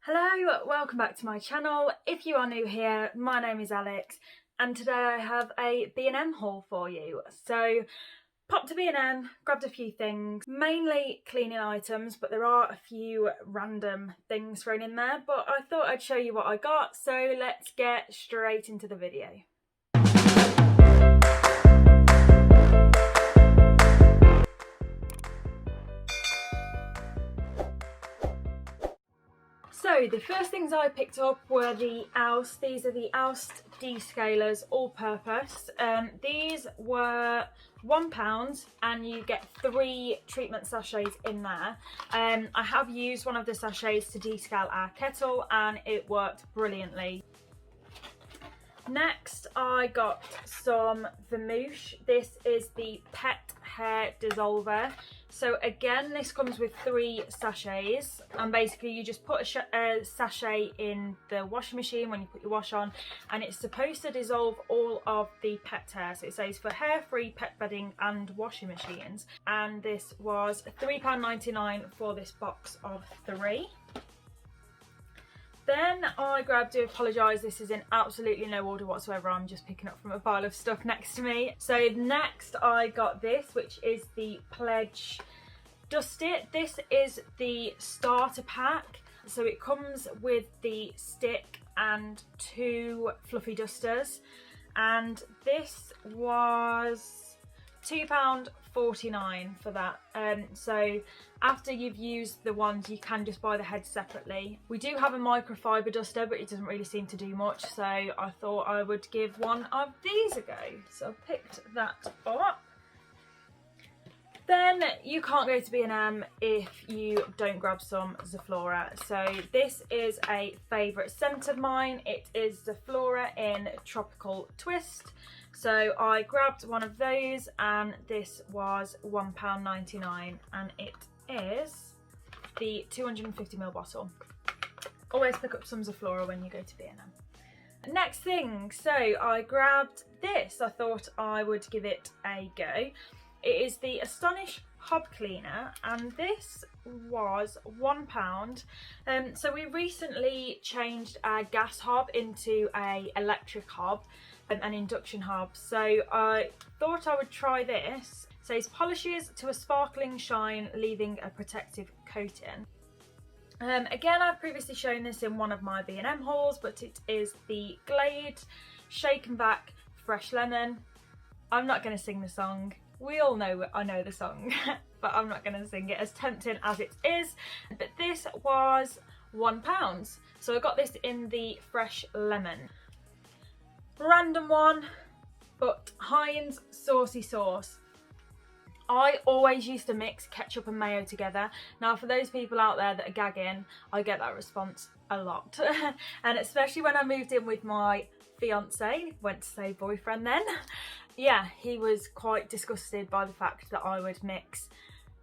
Hello, welcome back to my channel. If you are new here, my name is Alex and today I have a B&M haul for you. So popped to B&M, grabbed a few things, mainly cleaning items, but there are a few random things thrown in there, but I thought I'd show you what I got, so let's get straight into the video. So the first things I picked up were the Oust. These are the Oust descalers, all purpose. These were £1 and you get 3 treatment sachets in there. I have used one of the sachets to descale our kettle and it worked brilliantly. Next I got some Vermouche. This is the pet hair dissolver. So again, this comes with 3 sachets and basically you just put a sachet in the washing machine when you put your wash on and it's supposed to dissolve all of the pet hair. So it says for hair-free pet bedding and washing machines, and this was £3.99 for this box of 3. Then I grabbed, do apologise, this is in absolutely no order whatsoever, I'm just picking up from a pile of stuff next to me. So next I got this, which is the Pledge Dust It. This is the starter pack, so it comes with the stick and 2 fluffy dusters, and this was £2.49 for that. So after you've used the ones, you can just buy the heads separately. We do have a microfiber duster, but it doesn't really seem to do much, so I thought I would give one of these a go. So I picked that up. Then you can't go to B&M if you don't grab some Zaflora. So this is a favourite scent of mine. It is Zaflora in Tropical Twist. So I grabbed one of those and this was £1.99 and it is the 250ml bottle. Always pick up some Zaflora when you go to B&M. Next thing, so I grabbed this. I thought I would give it a go. It is the Astonish Hob Cleaner and this was £1. So we recently changed our gas hob into a electric hob, an induction hob. So I thought I would try this. It says polishes to a sparkling shine, leaving a protective coating. Again, I've previously shown this in one of my B&M hauls, but it is the Glade Shake and Back Fresh Lemon. I'm not going to sing the song. We all know I know the song, but I'm not going to sing it, as tempting as it is. But this was £1. So I got this in the Fresh Lemon. Random one, but Heinz Saucy Sauce. I always used to mix ketchup and mayo together. Now for those people out there that are gagging, I get that response a lot. And especially when I moved in with my fiance, went to say boyfriend then. Yeah, he was quite disgusted by the fact that I would mix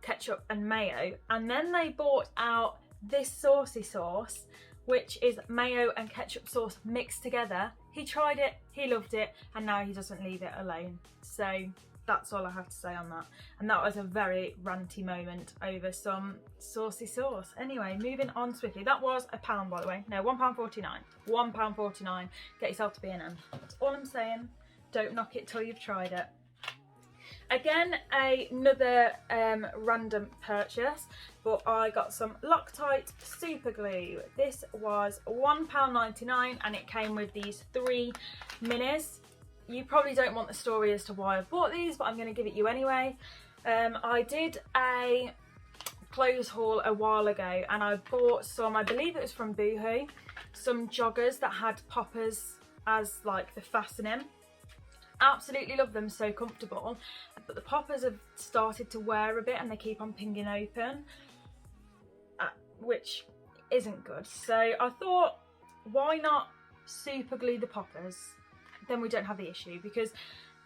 ketchup and mayo. And then they brought out this saucy sauce, which is mayo and ketchup sauce mixed together. He tried it, he loved it, and now he doesn't leave it alone. So that's all I have to say on that. And that was a very ranty moment over some saucy sauce. Anyway, moving on swiftly. That was £1, by the way. No, £1.49. £1.49. Get yourself to B&M. That's all I'm saying. Don't knock it till you've tried it. Again, another random purchase, but I got some Loctite super glue. This was £1.99 and it came with these 3 minis. You probably don't want the story as to why I bought these, but I'm going to give it you anyway. I did a clothes haul a while ago and I bought some, I believe it was from Boohoo, some joggers that had poppers as like the fastening. Absolutely love them, so comfortable, but the poppers have started to wear a bit and they keep on pinging open, which isn't good. So I thought, why not super glue the poppers? Then we don't have the issue, because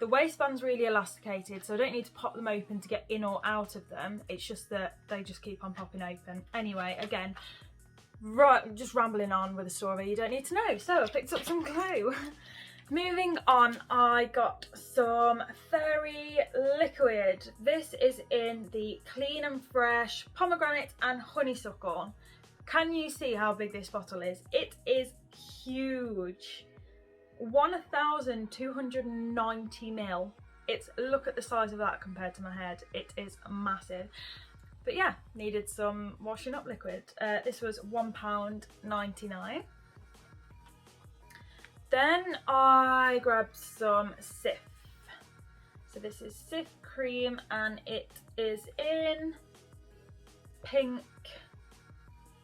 the waistband's really elasticated, so I don't need to pop them open to get in or out of them. It's just that they just keep on popping open. Anyway, again, right, just rambling on with a story you don't need to know. So I picked up some glue. Moving on, I got some Fairy Liquid. This is in the Clean and Fresh Pomegranate and Honeysuckle. Can you see how big this bottle is? It is huge. 1,290 ml. Look at the size of that compared to my head. It is massive. But yeah, needed some washing up liquid. This was £1.99. Then I grabbed some Cif. So this is Cif cream and it is in pink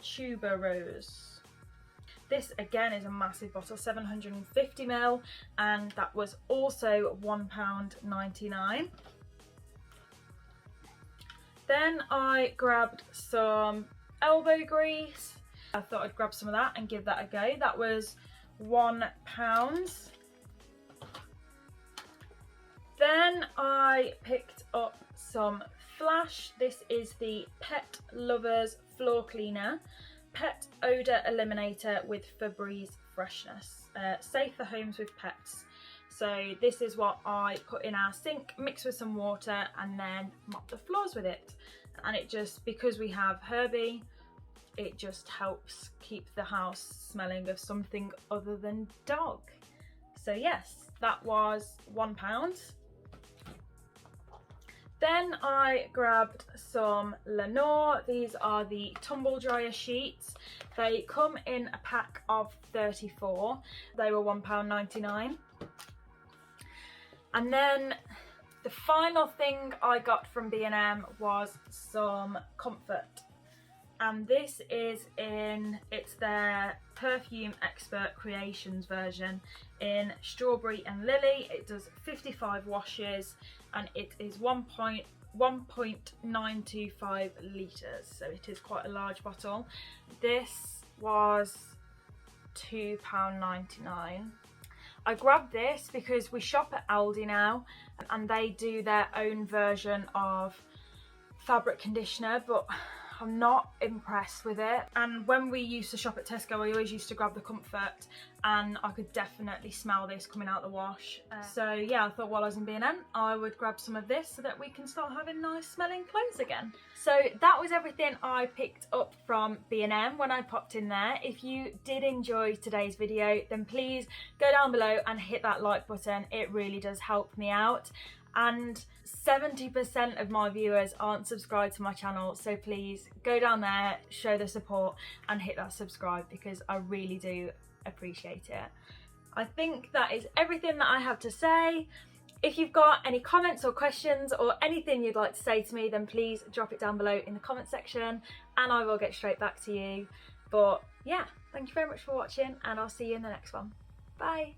tuberose. This again is a massive bottle, 750 ml, and that was also £1.99. Then I grabbed some elbow grease. I thought I'd grab some of that and give that a go. That was £1. Then I picked up some Flash. This is the Pet Lovers Floor Cleaner, Pet Odour Eliminator with Febreze Freshness. Safe for homes with pets. So this is what I put in our sink, mix with some water and then mop the floors with it. And it just, because we have Herbie, it just helps keep the house smelling of something other than dog. So yes, that was £1. Then I grabbed some Lenore. These are the tumble dryer sheets. They come in a pack of 34. They were £1.99. And then the final thing I got from B&M was some comfort. And this is it's their Perfume Expert Creations version in Strawberry and Lily. It does 55 washes and it is 1.925 litres, so it is quite a large bottle. This was £2.99. I grabbed this because we shop at Aldi now and they do their own version of fabric conditioner, but I'm not impressed with it. And when we used to shop at Tesco, I always used to grab the Comfort and I could definitely smell this coming out the wash. So yeah, I thought while I was in B&M, I would grab some of this so that we can start having nice smelling clothes again. So that was everything I picked up from B&M when I popped in there. If you did enjoy today's video, then please go down below and hit that like button. It really does help me out. And 70% of my viewers aren't subscribed to my channel, so please go down there, show the support and hit that subscribe because I really do appreciate it. I think that is everything that I have to say. If you've got any comments or questions or anything you'd like to say to me, then please drop it down below in the comment section and I will get straight back to you. But yeah, thank you very much for watching and I'll see you in the next one. Bye.